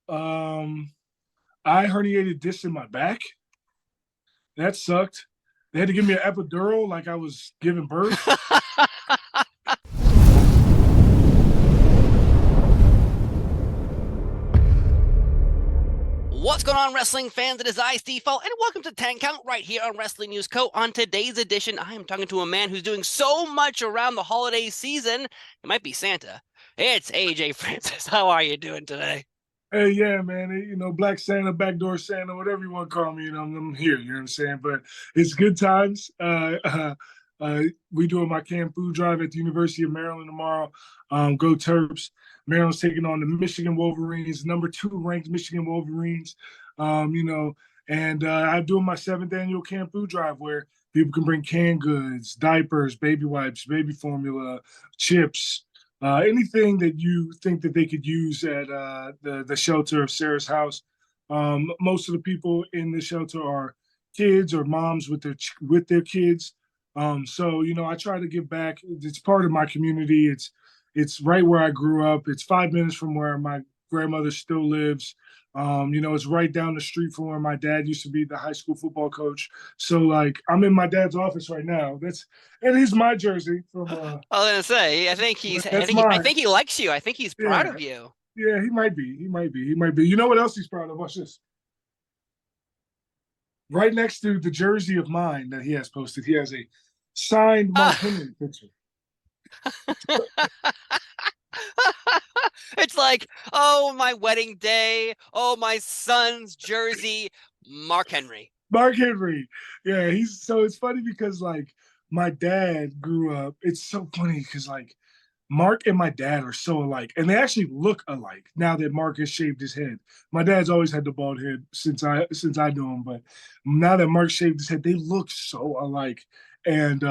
Um, I herniated disc in my back. That sucked. They had to give me an epidural like I was giving birth. What's going on, wrestling fans? It is I, Steve Fall, and welcome to 10 Count right here on Wrestling News Co. On today's edition, I am talking to a man who's doing so much around the holiday season. It might be Santa. It's AJ Francis. How are you doing today? Hey, yeah, man. Black Santa, backdoor Santa, whatever you want to call me, I'm here. You know what I'm saying? But it's good times. We doing my canned food drive at the University of Maryland tomorrow. Go Terps. Maryland's taking on the Michigan Wolverines, #2 ranked Michigan Wolverines. Um, you know, and I'm doing my 7th annual canned food drive where people can bring canned goods, diapers, baby wipes, baby formula, chips, anything that you think that they could use at the shelter of Sarah's house. Most of the people in the shelter are kids or moms with their kids. So I try to give back. It's part of my community. It's right where I grew up. It's 5 minutes from where my grandmother still lives. It's right down the street from where my dad used to be the high school football coach. So like I'm in my dad's office right now. It is my jersey from I was gonna say, that's mine. I think he likes you. I think he's proud Yeah, of you. yeah, he might be. He might be. He might be. You know what else he's proud of? Watch this. Right next to the jersey of mine that he has posted, he has a signed Mark Ah. Henry picture. It's like, oh, my wedding day. Oh, my son's jersey. Mark Henry. Mark Henry. Yeah, it's funny because like my dad grew up. It's so funny because like Mark and my dad are so alike, and they actually look alike now that Mark has shaved his head. My dad's always had the bald head since I knew him, but now that Mark shaved his head, they look so alike. And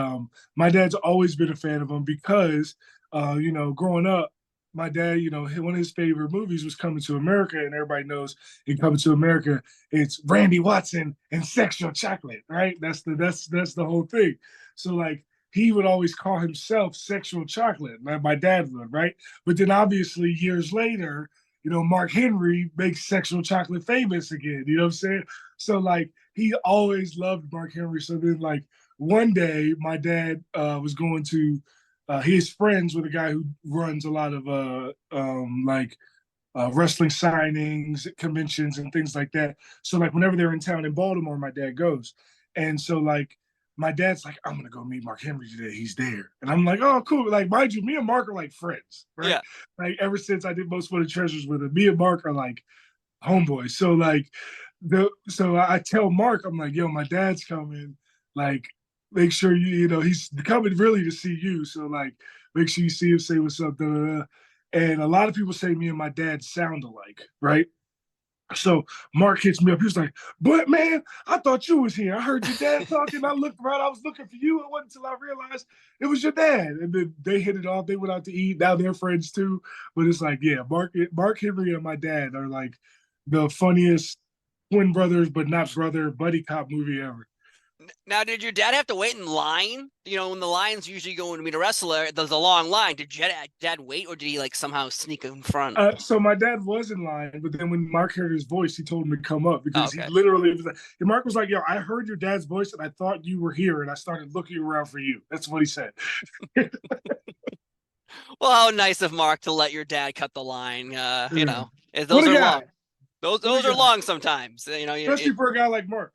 my dad's always been a fan of him because, growing up, my dad, one of his favorite movies was Coming to America, and everybody knows in Coming to America, it's Randy Watson and sexual chocolate, right? That's the whole thing. So like he would always call himself sexual chocolate. My dad would, right? But then obviously years later, Mark Henry makes sexual chocolate famous again. You know what I'm saying? So like he always loved Mark Henry. So then like one day my dad was going to his friends with a guy who runs a lot of wrestling signings, conventions, and things like that. So like whenever they're in town in Baltimore, my dad goes, and so like my dad's like, I'm gonna go meet Mark Henry today. He's there, and I'm like, oh, cool. Like mind you, me and Mark are like friends, right? Yeah. Like ever since I did Most Wanted Treasures with him, me and Mark are like homeboys. So like I tell Mark, I'm like, yo, my dad's coming. Like, make sure he's coming really to see you. So like, make sure you see him, say what's up. Da, da, da. And a lot of people say me and my dad sound alike, right? So Mark hits me up. He was like, "But man, I thought you was here. I heard your dad talking. I looked around. I was looking for you. It wasn't until I realized it was your dad." And then they hit it off. They went out to eat. Now they're friends too. But it's like, yeah, Mark Henry and my dad are like the funniest twin brothers, but not brother buddy cop movie ever. Now, did your dad have to wait in line? You know, when the lines usually go in to meet a wrestler, there's a long line. Did your dad wait, or did he like somehow sneak in front? So my dad was in line, but then when Mark heard his voice, he told him to come up Oh, because he okay. literally was like, and Mark was like, "Yo, I heard your dad's voice and I thought you were here, and I started looking around for you." That's what he said. Well, how nice of Mark to let your dad cut the line. Yeah. What Those a are guy! long. Those What a those are guy! long sometimes. Especially for a guy like Mark.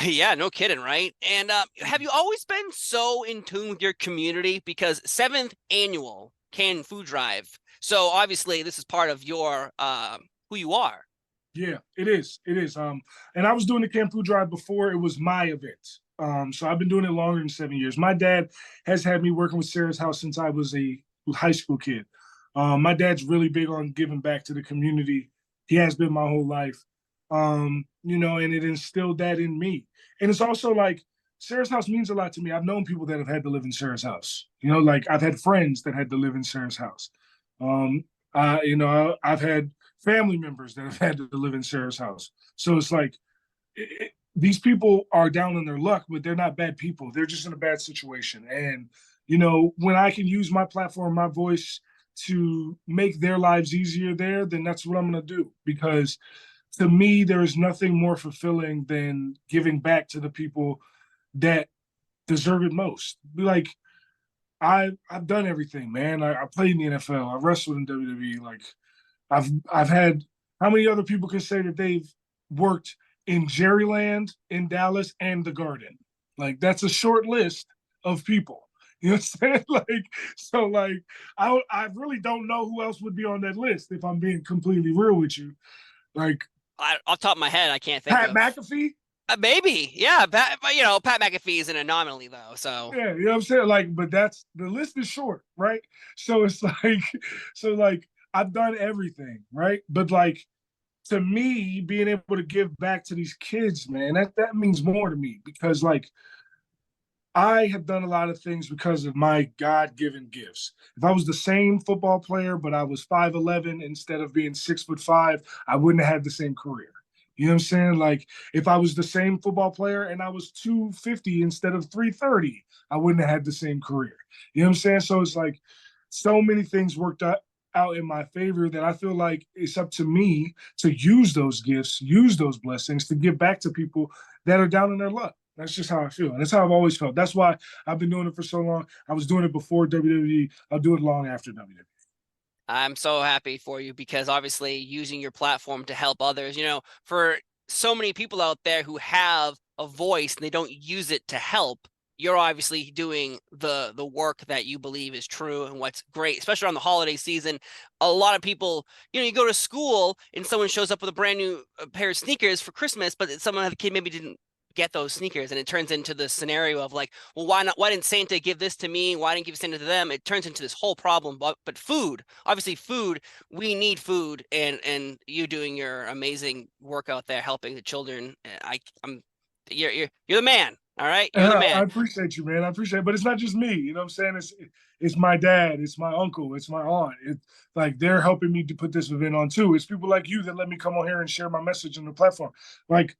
Yeah, no kidding, right? And have you always been so in tune with your community? Because 7th annual canned food drive. So obviously, this is part of your who you are. Yeah, it is. It is. And I was doing the Camp Food Drive before it was my event. So I've been doing it longer than 7 years. My dad has had me working with Sarah's House since I was a high school kid. My dad's really big on giving back to the community. He has been my whole life. And it instilled that in me. And it's also like Sarah's House means a lot to me. I've known people that have had to live in Sarah's house. Like I've had friends that had to live in Sarah's house. Um, I've had family members that have had to live in Sarah's house. So it's like these people are down on their luck, but they're not bad people. They're just in a bad situation. And when I can use my platform, my voice to make their lives easier there, then that's what I'm going to do. Because to me, there is nothing more fulfilling than giving back to the people that deserve it most. Like, I've done everything, man. I played in the NFL. I wrestled in WWE. Like, I've had, how many other people can say that they've worked in Jerryland, in Dallas, and the Garden? Like, that's a short list of people. You know what I'm saying? Like, so like I really don't know who else would be on that list if I'm being completely real with you. Like, Off the top of my head, I can't think Pat of. McAfee. Maybe, yeah. Pat, you know, Pat McAfee is an anomaly though. So Yeah, you know what I'm saying? Like, but that's, the list is short, right? So it's like, so like I've done everything, right? But like, to me, being able to give back to these kids, man, that means more to me, because like I have done a lot of things because of my God-given gifts. If I was the same football player, but I was 5'11" instead of being 6'5", I wouldn't have had the same career. You know what I'm saying? Like, if I was the same football player and I was 250 instead of 330, I wouldn't have had the same career. You know what I'm saying? So it's like so many things worked out in my favor that I feel like it's up to me to use those gifts, use those blessings to give back to people that are down in their luck. That's just how I feel. And that's how I've always felt. That's why I've been doing it for so long. I was doing it before WWE. I'll do it long after WWE. I'm so happy for you, because obviously using your platform to help others, you know, for so many people out there who have a voice and they don't use it to help, you're obviously doing the work that you believe is true and what's great, especially around the holiday season. A lot of people, you know, you go to school and someone shows up with a brand new pair of sneakers for Christmas, but someone, the kid maybe didn't get those sneakers, and it turns into the scenario of like, well, why not, why didn't Santa give this to me, why didn't give Santa to them? It turns into this whole problem. But food, obviously food, we need food, and you doing your amazing work out there helping the children, I'm you're the man. All right, you're the I man. appreciate you, man. I appreciate it. But it's not just me. You know what I'm saying? It's my dad, it's my uncle, it's my aunt. It's like they're helping me to put this event on too. It's people like you that let me come on here and share my message on the platform. Like,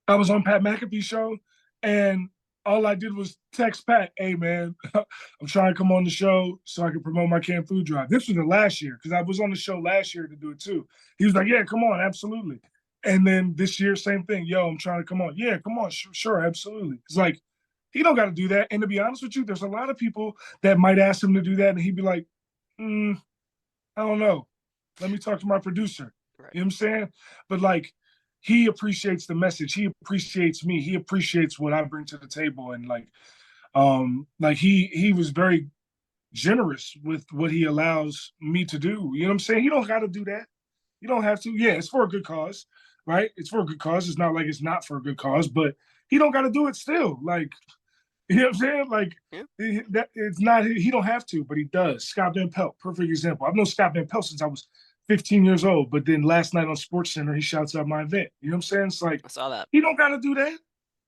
I was on Pat McAfee's show, and all I did was text Pat, "Hey man, I'm trying to come on the show so I can promote my canned food drive." This was the last year, because I was on the show last year to do it too. He was like, "Yeah, come on, absolutely." And then this year, same thing. "Yo, I'm trying to come on." "Yeah, come on, sure, absolutely." It's like, he don't got to do that. And to be honest with you, there's a lot of people that might ask him to do that, and he'd be like, "I don't know. Let me talk to my producer." Right. You know what I'm saying? But like, he appreciates the message. He appreciates me. He appreciates what I bring to the table. And like he was very generous with what he allows me to do. You know what I'm saying? He don't got to do that. You don't have to. Yeah, it's for a good cause, right? It's for a good cause. It's not like it's not for a good cause, but he don't got to do it still. Like, you know what I'm saying? Like, Yeah. it's not, he don't have to, but he does. Scott Van Pelt, perfect example. I've known Scott Van Pelt since I was 15 years old, but then last night on Sports Center, he shouts out my event. You know what I'm saying? It's like, I saw that. he don't got to do that.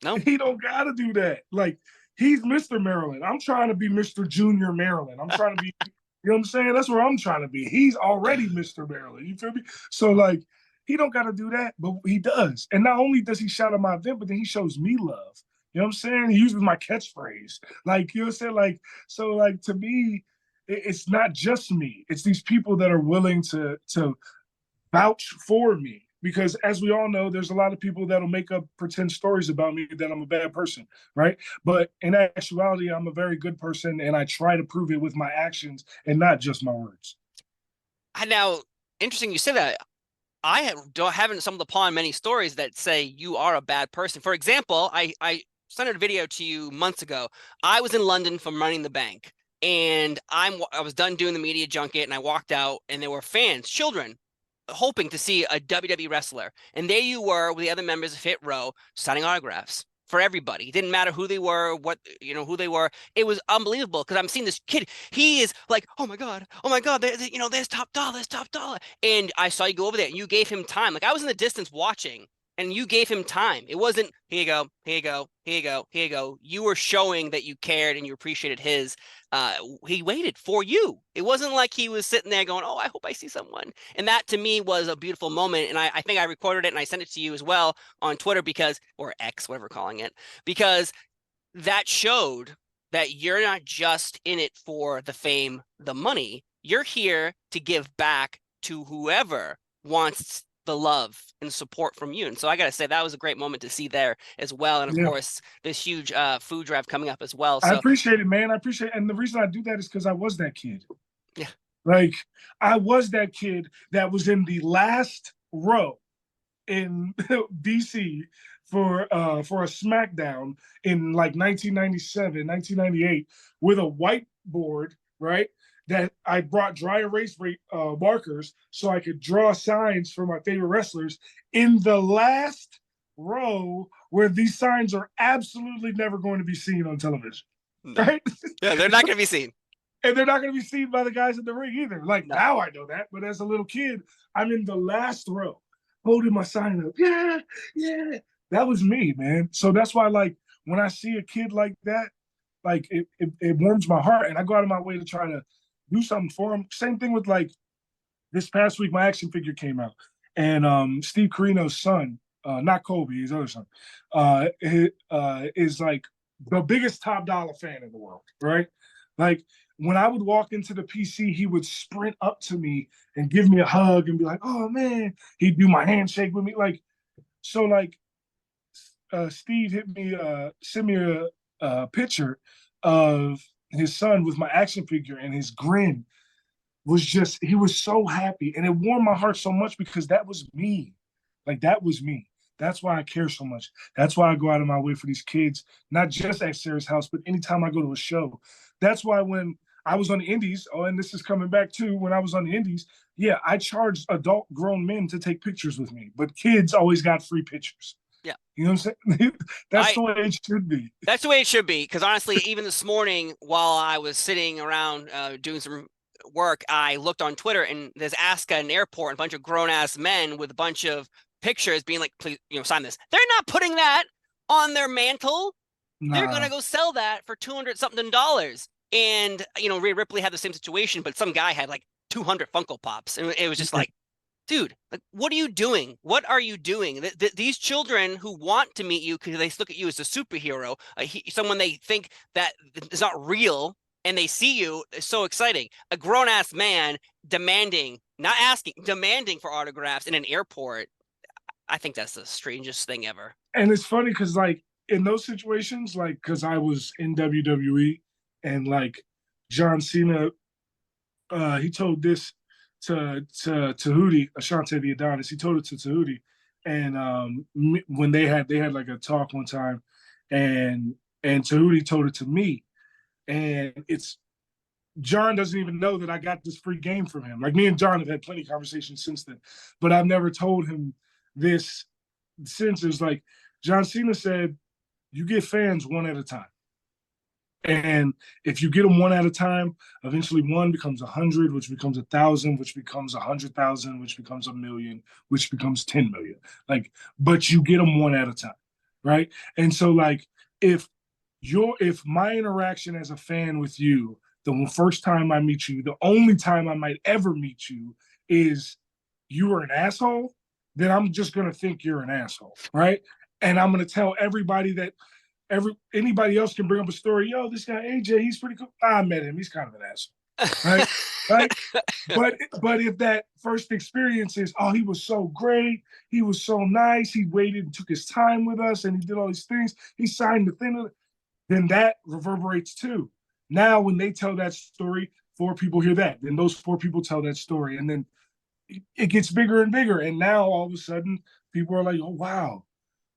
No. He don't got to do that. Like, he's Mr. Maryland. I'm trying to be Mr. Junior Maryland. I'm trying to be, you know what I'm saying? That's where I'm trying to be. He's already Mr. Maryland. You feel me? So like, he don't got to do that, but he does. And not only does he shout out my event, but then he shows me love. You know what I'm saying? He uses my catchphrase. Like, you know what I'm saying? Like, so like, to me, it's not just me. It's these people that are willing to vouch for me. Because as we all know, there's a lot of people that'll make up pretend stories about me that I'm a bad person, right? But in actuality, I'm a very good person, and I try to prove it with my actions and not just my words. Now, interesting you say that. Haven't stumbled upon many stories that say you are a bad person. For example, I sent a video to you months ago. I was in London from Running the Bank, and I was done doing the media junket, and I walked out, and there were fans, children, hoping to see a WWE wrestler. And there you were with the other members of Hit Row signing autographs for everybody. It didn't matter who they were, who they were. It was unbelievable, because I'm seeing this kid. He is like, oh my God, there's Top Dollar, there's Top Dollar. And I saw you go over there and you gave him time. Like, I was in the distance watching, and you gave him time. It wasn't, here you go, here you go, here you go, here you go. You were showing that you cared and you appreciated his. He waited for you. It wasn't like he was sitting there going, oh, I hope I see someone. And that to me was a beautiful moment. And I think I recorded it and I sent it to you as well on Twitter, or X, whatever we're calling it, because that showed that you're not just in it for the fame, the money. you're here to give back to whoever wants the love and support from you. And so I got to say, that was a great moment to see there as well. And of course, this huge food drive coming up as well. So I appreciate it, man. I appreciate it. And the reason I do that is because I was that kid. Yeah. Like, I was that kid that was in the last row in DC for a SmackDown in like 1997, 1998 with a whiteboard, right? That I brought dry erase markers so I could draw signs for my favorite wrestlers in the last row where these signs are absolutely never going to be seen on television. No. Right? Yeah, they're not going to be seen. And they're not going to be seen by the guys in the ring either. Like, now I know that. But as a little kid, I'm in the last row holding my sign up. Yeah, yeah. That was me, man. So that's why, like, when I see a kid like that, like, it warms my heart. And I go out of my way to try to do something for him. Same thing with, like, this past week, my action figure came out. And Steve Carino's son, not Kobe, his other son, is, like, the biggest Top Dollar fan in the world, right? Like, when I would walk into the PC, he would sprint up to me and give me a hug and be like, "Oh man," he'd do my handshake with me. Like, so like, Steve sent me a picture of his son with my action figure, and his grin was just, he was so happy. And it warmed my heart so much because that was me. Like, that was me. That's why I care so much. That's why I go out of my way for these kids, not just at Sarah's house, but anytime I go to a show. That's why when I was on the Indies, and this is coming back too, when I was on the Indies, yeah, I charged adult grown men to take pictures with me, but kids always got free pictures. Yeah. You know what I'm saying? That's the way it should be. That's the way it should be. Because honestly, even this morning, while I was sitting around doing some work, I looked on Twitter, and there's Aska in an airport, and a bunch of grown-ass men with a bunch of pictures being like, "Please, sign this." They're not putting that on their mantle. Nah. They're going to go sell that for $200-something. And, Rhea Ripley had the same situation, but some guy had like 200 Funko Pops. And it was just like, dude, like, what are you doing? What are you doing? These children who want to meet you because they look at you as a superhero, someone they think that is not real, and they see you, is so exciting. A grown-ass man demanding, not asking, demanding for autographs in an airport. I think that's the strangest thing ever. And it's funny because, like, in those situations, like, because I was in WWE, and like John Cena, he told this to Tahuti, Ashante the Adonis. He told it to Tahuti, and when they had like a talk one time, and Tahuti told it to me, and it's, John doesn't even know that I got this free game from him. Like, me and John have had plenty of conversations since then, but I've never told him this since. It's like, John Cena said, you get fans one at a time. And if you get them one at a time, eventually one becomes 100, which becomes 1,000, which becomes 100,000, which becomes 1,000,000, which becomes 10 million. Like, but you get them one at a time, right? And so, like, if my interaction as a fan with you, the first time I meet you, the only time I might ever meet you, is you are an asshole, then I'm just gonna think you're an asshole, right? And I'm gonna tell everybody that anybody else can bring up a story. Yo, this guy AJ, he's pretty cool. I met him. He's kind of an asshole, right? Right. But if that first experience is, oh, he was so great, he was so nice, he waited and took his time with us, and he did all these things, he signed the thing, then that reverberates too. Now, when they tell that story, 4 people hear that. Then those 4 people tell that story, and then it gets bigger and bigger. And now all of a sudden, people are like, oh wow,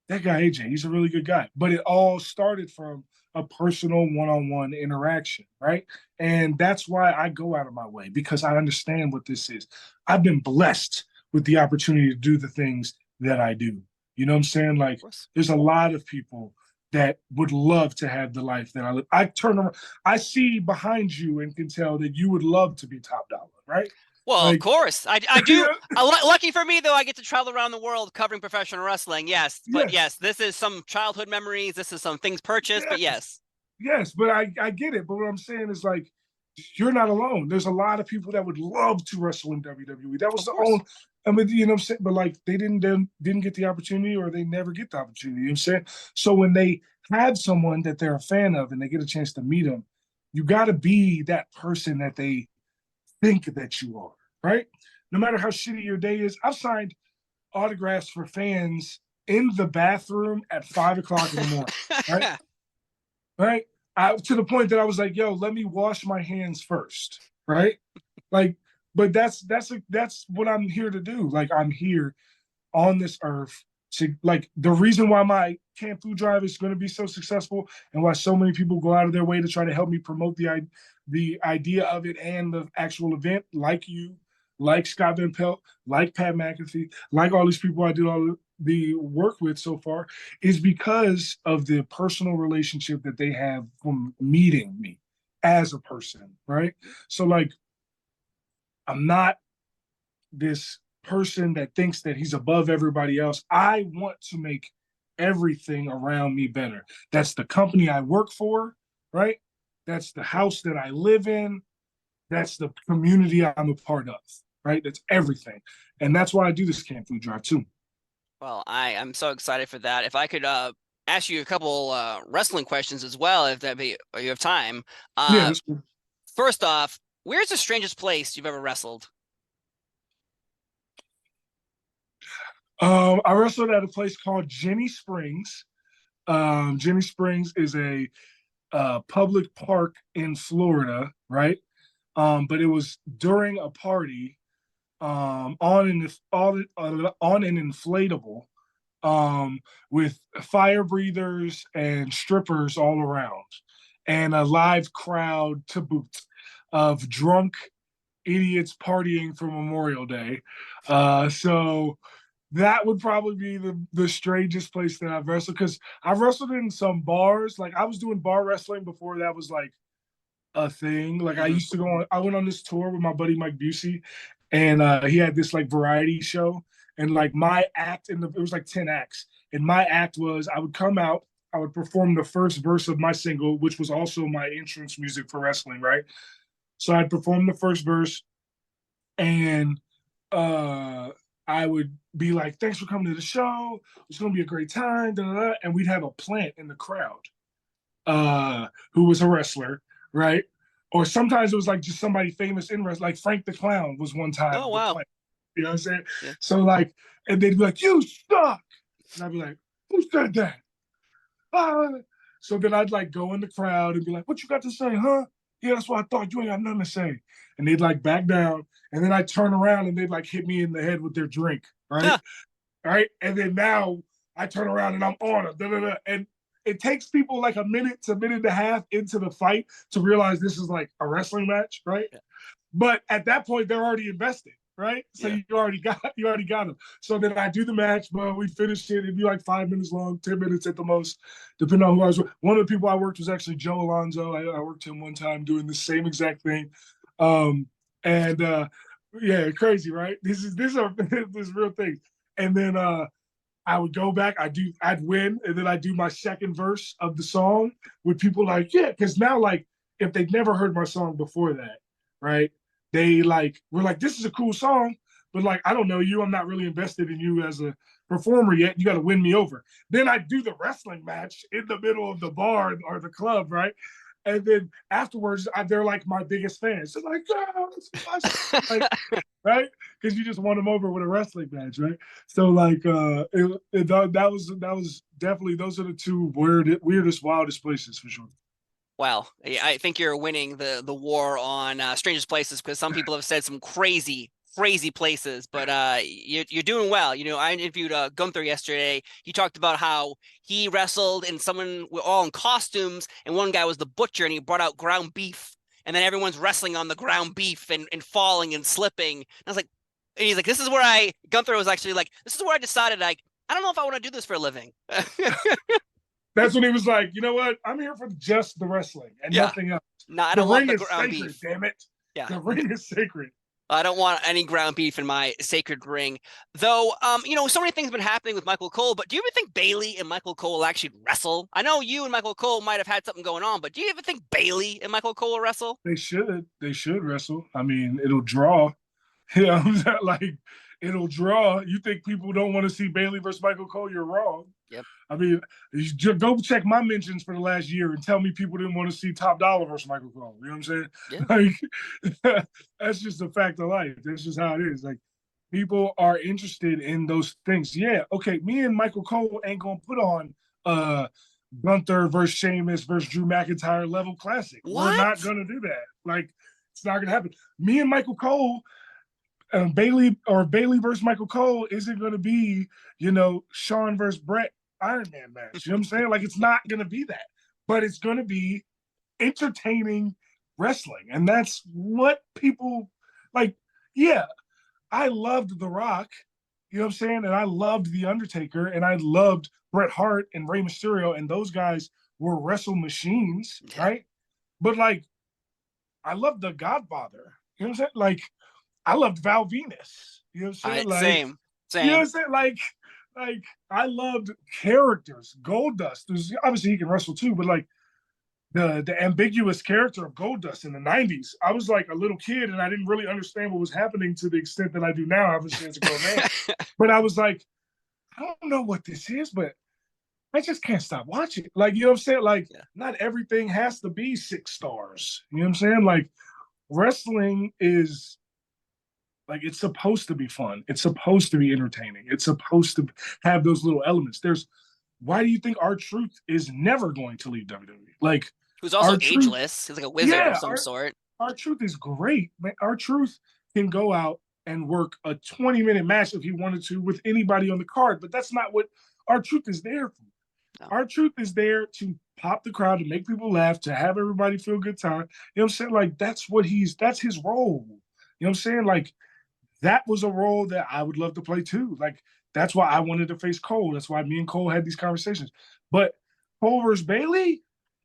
that guy AJ, he's a really good guy. But it all started from a personal one-on-one interaction, right? And that's why I go out of my way, because I understand what this is. I've been blessed with the opportunity to do the things that I do. You know what I'm saying? Like, there's a lot of people that would love to have the life that I live. I turn around, I see behind you and can tell that you would love to be Top Dollar, right? Well, like, of course. I do. Lucky for me, though, I get to travel around the world covering professional wrestling. Yes. But yes, this is some childhood memories. This is some things purchased, but yes. Yes, but I get it. But what I'm saying is, like, you're not alone. There's a lot of people that would love to wrestle in WWE. That was I mean, you know what I'm saying? But, like, they didn't get the opportunity, or they never get the opportunity. You know what I'm saying? So when they have someone that they're a fan of and they get a chance to meet them, you got to be that person that they think that you are, right? No matter how shitty your day is, I've signed autographs for fans in the bathroom at 5 o'clock in the morning, right? Right? To the point that I was like, yo, let me wash my hands first, right? Like, but that's what I'm here to do. Like, I'm here on this earth to, like, the reason why my camp food drive is going to be so successful and why so many people go out of their way to try to help me promote the idea of it and the actual event, like you, like Scott Van Pelt, like Pat McAfee, like all these people I did all the work with so far, is because of the personal relationship that they have from meeting me as a person, right? So, like, I'm not this person that thinks that he's above everybody else. I want to make everything around me better. That's the company I work for, right? That's the house that I live in. That's the community I'm a part of, right? That's everything. And that's why I do this camp food drive too. Well, I'm so excited for that. If I could ask you a couple wrestling questions as well, if you have time. Yeah, that's cool. First off, where's the strangest place you've ever wrestled? I wrestled at a place called Jenny Springs. Jenny Springs is a public park in Florida, right? But it was during a party on an inflatable with fire breathers and strippers all around, and a live crowd to boot of drunk idiots partying for Memorial Day. So that would probably be the strangest place that I've wrestled, because I've wrestled in some bars. Like, I was doing bar wrestling before that was like a thing. Like, I used to I went on this tour with my buddy Mike Busey, and he had this like variety show. And like my act it was like 10 acts. And my act was I would come out, I would perform the first verse of my single, which was also my entrance music for wrestling, right? So I'd perform the first verse, and I would be like, thanks for coming to the show. It's going to be a great time. Da, da, da. And we'd have a plant in the crowd who was a wrestler, right? Or sometimes it was like just somebody famous in wrestling, like Frank the Clown was one time. Oh, wow. Plant, you know what I'm saying? Yeah. So, like, and they'd be like, you suck. And I'd be like, who said that? So then I'd like go in the crowd and be like, what you got to say, huh? Yeah, that's what I thought. You ain't got nothing to say. And they'd like back down. And then I'd turn around and they'd like hit me in the head with their drink, right? Huh. Right? And then now I turn around and I'm on them. Da, da, da. And it takes people like a minute to a minute and a half into the fight to realize this is like a wrestling match, right? Yeah. But at that point, they're already invested, right? So yeah. you already got them. So then I do the match, but we finished it. It'd be like 5 minutes long, 10 minutes at the most, depending on who I was with. One of the people I worked was actually Joe Alonzo. I worked him one time doing the same exact thing. Yeah, crazy, right? This is real thing. And then I would go back, I'd win, and then I'd do my second verse of the song with people like, yeah, because now, like, if they'd never heard my song before that, right? They like were like, this is a cool song, but like, I don't know you. I'm not really invested in you as a performer yet. You got to win me over. Then I do the wrestling match in the middle of the bar or the club, right? And then afterwards, they're like my biggest fans. They're like, oh, like, right? Because you just won them over with a wrestling match, right? So like, that was definitely, those are the two weirdest, wildest places for sure. Well, I think you're winning the war on strangest places, because some people have said some crazy places, but you're doing well. You know, I interviewed Gunther yesterday. He talked about how he wrestled and someone were all in costumes, and one guy was the butcher, and he brought out ground beef, and then everyone's wrestling on the ground beef and falling and slipping. And I was like, and he's like, this is where Gunther was actually like, this is where I decided, like, I don't know if I want to do this for a living. That's when he was like, you know what? I'm here for just the wrestling and nothing else. No, I don't want the ground sacred, beef. Damn it. Yeah. The ring is sacred. I don't want any ground beef in my sacred ring. Though, you know, so many things have been happening with Michael Cole, but do you ever think Bayley and Michael Cole will actually wrestle? I know you and Michael Cole might have had something going on, but do you ever think Bayley and Michael Cole will wrestle? They should. They should wrestle. I mean, it'll draw. You know, like, It'll draw. You think people don't want to see Bayley versus Michael Cole? You're wrong. Yep. I mean, just go check my mentions for the last year and tell me people didn't want to see Top Dollar versus Michael Cole. You know what I'm saying? Yeah. Like, that's just a fact of life. That's just how it is. Like, people are interested in those things. Yeah, okay, me and Michael Cole ain't gonna put on Gunther versus Sheamus versus Drew McIntyre level classic. What? We're not gonna do that. Like, it's not gonna happen. Me and Michael Cole, Bayley versus Michael Cole isn't gonna be, Shawn versus Brett Iron Man match. You know what I'm saying? Like, it's not gonna be that, but it's gonna be entertaining wrestling, and that's what people like. Yeah, I loved The Rock, you know what I'm saying? And I loved The Undertaker, and I loved Bret Hart and Rey Mysterio, and those guys were wrestle machines, right? But, like, I loved The Godfather, you know what I'm saying? Like, I loved Val Venus, you know what I'm saying? Like, Same. You know what I'm saying? Like, I loved characters. Goldust, obviously he can wrestle too, but, like, the ambiguous character of Goldust in the 90s. I was like a little kid and I didn't really understand what was happening to the extent that I do now, obviously, as a grown man. But I was like, I don't know what this is, but I just can't stop watching. Like, you know what I'm saying? Like, not everything has to be 6 stars. You know what I'm saying? Like, wrestling is, like, it's supposed to be fun. It's supposed to be entertaining. It's supposed to have those little elements. Why do you think R-Truth is never going to leave WWE? Like, who's also ageless. He's like a wizard of some sort. R-Truth is great, man. R-Truth can go out and work a 20-minute match if he wanted to with anybody on the card, but that's not what R-Truth is there for. No. R-Truth is there to pop the crowd, to make people laugh, to have everybody feel a good time. You know what I'm saying? Like, that's his role. You know what I'm saying? Like, that was a role that I would love to play too. Like, that's why I wanted to face Cole. That's why me and Cole had these conversations. But Cole versus Bayley,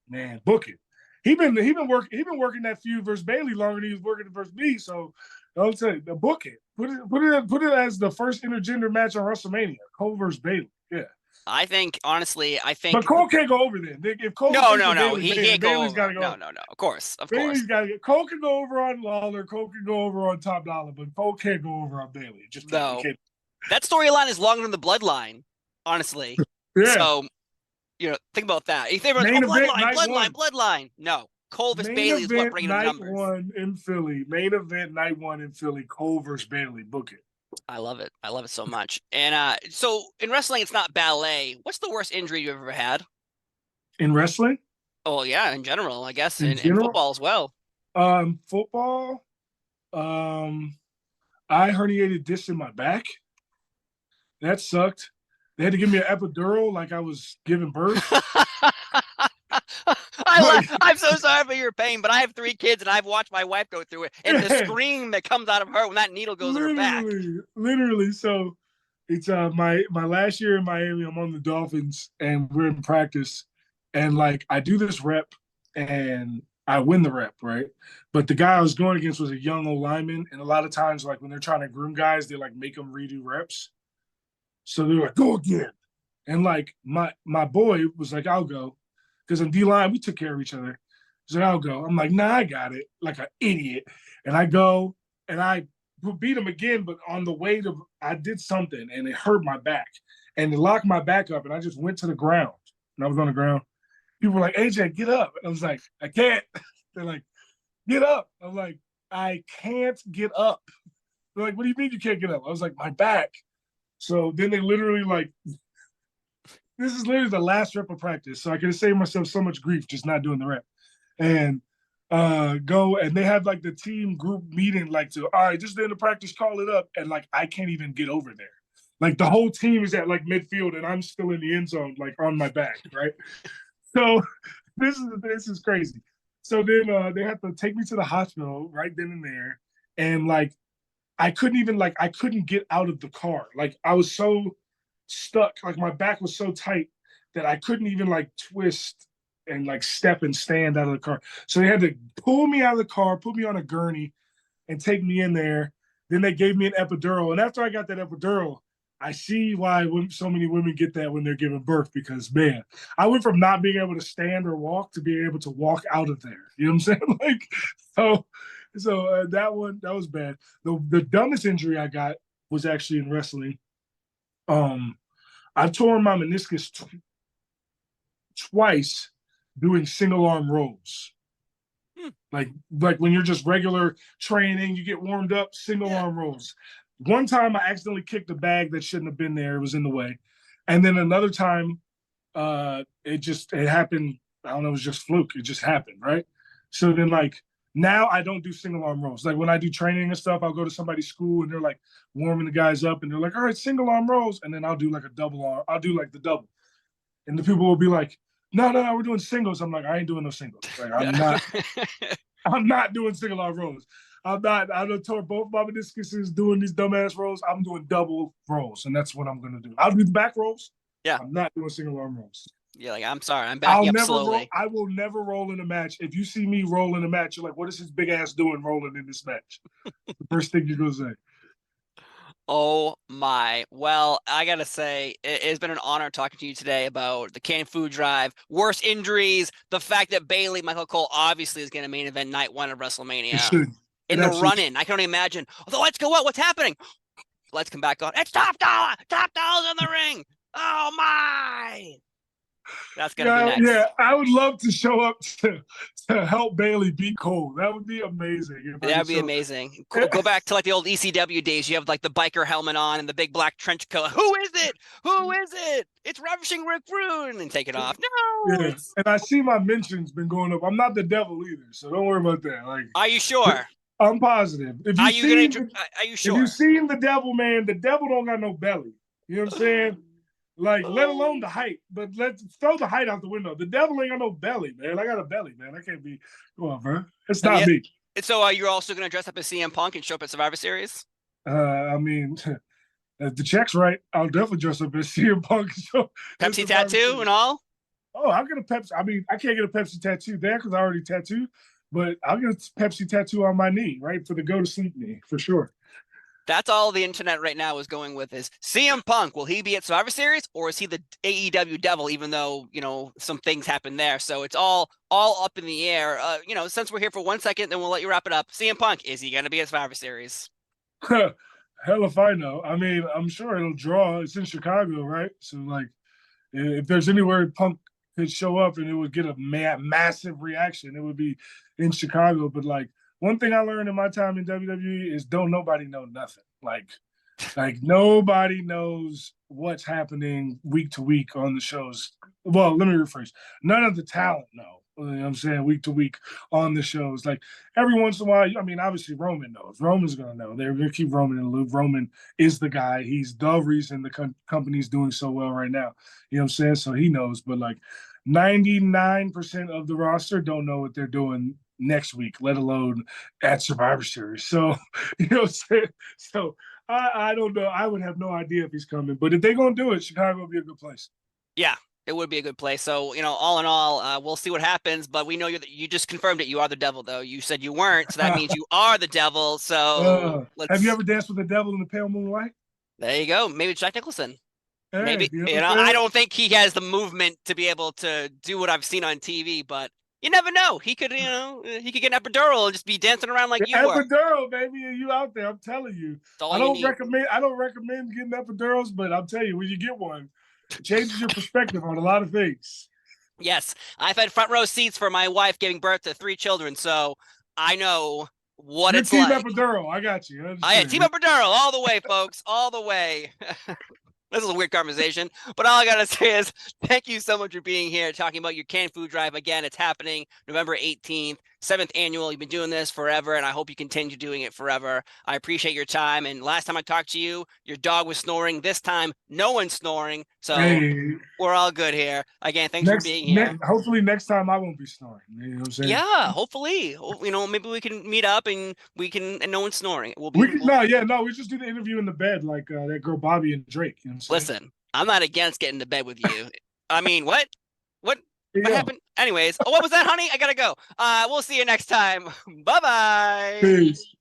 man, book it. He been working that feud versus Bayley longer than he was working it versus me. So I'll tell you, book it. Put it as the first intergender match on WrestleMania. Cole versus Bayley. Yeah. I think, honestly, But Cole can't go over then. If Cole no, Bayley, he can't go over. Gotta go. No. Of course. Bayley's got to go. Cole can go over on Lawler. Cole can go over on Top Dollar, but Cole can't go over on Bayley. Just no. That storyline is longer than the Bloodline, honestly. Yeah. So, think about that. If they were Bloodline. No. Cole versus Bayley is what bringing the numbers. Main event night 1 in Philly. Cole versus Bayley. Book it. I love it. I love it so much. And so in wrestling, it's not ballet. What's the worst injury you've ever had? In wrestling? Oh, yeah, in general, I guess. In football as well. Football, I herniated disc in my back. That sucked. They had to give me an epidural like I was giving birth. I'm so sorry for your pain, but I have 3 kids and I've watched my wife go through it. And the scream that comes out of her when that needle goes in her back. Literally. So it's my last year in Miami. I'm on the Dolphins and we're in practice. And, like, I do this rep and I win the rep, right? But the guy I was going against was a young old lineman. And a lot of times, like, when they're trying to groom guys, they, like, make them redo reps. So they're like, go again. And, like, my boy was like, I'll go. Because in D-line, we took care of each other. He's like, I'll go. I'm like, nah, I got it. Like an idiot. And I go, and I beat him again, but on the way I did something, and it hurt my back. And it locked my back up, and I just went to the ground. And I was on the ground. People were like, AJ, get up. And I was like, I can't. They're like, get up. I'm like, I can't get up. They're like, what do you mean you can't get up? I was like, my back. So then they literally, like, this is literally the last rep of practice. So I could have saved myself so much grief just not doing the rep. And go, and they have, like, the team group meeting, like, all right, just the end of practice, call it up. And, like, I can't even get over there. Like, the whole team is at, like, midfield, and I'm still in the end zone, like, on my back, right? So this is crazy. So then they have to take me to the hospital right then and there. And, like, I couldn't get out of the car. Like, I was so stuck. Like, my back was so tight that I couldn't even, like, twist and, like, step and stand out of the car. So they had to pull me out of the car, put me on a gurney, and take me in there. Then they gave me an epidural. And after I got that epidural, I see why so many women get that when they're giving birth, because, man, I went from not being able to stand or walk to being able to walk out of there. You know what I'm saying? Like, so that was bad. The dumbest injury I got was actually in wrestling. I tore my meniscus twice doing single arm rolls. Like when you're just regular training, you get warmed up, single arm rolls. One time I accidentally kicked a bag that shouldn't have been there. It was in the way. And then another time, it happened. I don't know, it was just fluke. It just happened, right? So then now I don't do single arm rolls. Like when I do training and stuff, I'll go to somebody's school and they're like warming the guys up and they're like, all right, single arm rolls. And then I'll do like a double arm. I'll do like the double. And the people will be like, no, we're doing singles. I'm like, I ain't doing no singles. Like I'm not doing single arm rolls. I done tore both my meniscuses doing these dumbass rolls. I'm doing double rolls, and that's what I'm gonna do. I'll do the back rolls. Yeah. I'm not doing single arm rolls. Yeah, like I'm sorry, I'm backing up slowly. I will never roll in a match. If you see me roll in a match, you're like, what is his big ass doing rolling in this match? The first thing you're gonna say. Oh my. Well, I gotta say, it's been an honor talking to you today about the canned food drive, worst injuries, the fact that Bayley, Michael Cole obviously is gonna main event night 1 of WrestleMania. It should. In the run-in, I can only imagine. The lights go out. What's happening? Lights come back on. It's Top Dolla. Top Dolla's in the ring. Oh my! That's gonna be next. Yeah, I would love to show up to help Bayley beat Cole. That would be amazing. That'd be amazing. Go back to like the old ECW days. You have like the biker helmet on and the big black trench coat. Who is it? Who is it? It's Ravishing Rick Rude. And take it off. No. Yeah. And I see my mentions been going up. I'm not the devil either, so don't worry about that. Like, are you sure? I'm positive. Are you sure? If you've seen the devil, man, the devil don't got no belly. You know what I'm saying? Like, let alone the height. But let's throw the height out the window. The devil ain't got no belly, man. I got a belly, man. I can't be. Come on, bro. It's not me. So you're also going to dress up as CM Punk and show up at Survivor Series? I mean, if the check's right, I'll definitely dress up as CM Punk. Pepsi tattoo and all? Oh, I'll get a Pepsi. I mean, I can't get a Pepsi tattoo there because I already tattooed. But I'll get a Pepsi tattoo on my knee, right? For the go-to-sleep knee, for sure. That's all the internet right now is going with is CM Punk. Will he be at Survivor Series or is he the AEW devil, even though, some things happen there? So it's all up in the air. Since we're here for 1 second, then we'll let you wrap it up. CM Punk, is he going to be at Survivor Series? Hell if I know. I mean, I'm sure it'll draw. It's in Chicago, right? So, if there's anywhere Punk could show up and it would get a massive reaction, it would be in Chicago. But one thing I learned in my time in WWE is don't nobody know nothing. Like nobody knows what's happening week to week on the shows. Well, let me rephrase. None of the talent know. You know what I'm saying? Week to week on the shows. Like every once in a while, I mean, obviously Roman knows. Roman's going to know. They're going to keep Roman in the loop. Roman is the guy. He's the reason the company's doing so well right now. You know what I'm saying? So he knows. But 99% of the roster don't know what they're doing next week, let alone at Survivor Series. So, you know what I'm saying? So I don't know. I would have no idea if he's coming. But if they're going to do it, Chicago would be a good place. Yeah. It would be a good place. So, all in all, we'll see what happens. But we know you just confirmed it. You are the devil, though. You said you weren't. So that means you are the devil. So have you ever danced with the devil in the pale moonlight? There you go. Maybe it's Jack Nicholson. Hey, maybe. I don't think he has the movement to be able to do what I've seen on TV. But you never know. He could, he could get an epidural and just be dancing around like you were. Epidural, baby. You out there. I'm telling you. I don't recommend getting epidurals, but I'm telling you, when you get one, it changes your perspective on a lot of things. Yes. I've had front row seats for my wife giving birth to 3 children, so I know what it's like. Team epidural. I got you. Team epidural all the way, folks. All the way. This is a weird conversation, but all I got to say is thank you so much for being here, talking about your canned food drive. Again, it's happening November 18th, 7th annual. You've been doing this forever, and I hope you continue doing it forever. I appreciate your time. And last time I talked to you, your dog was snoring. This time, no one's snoring. So we're all good here. Again, thanks for being here. Hopefully next time I won't be snoring. You know what I'm saying? Yeah, hopefully. Maybe we can meet up and and no one's snoring. We just do the interview in the bed like that girl Bobby and Drake. You know what I'm saying? Listen, I'm not against getting to bed with you. I mean, what happened? Anyways, what was that, honey? I gotta go. We'll see you next time. Bye-bye. Peace.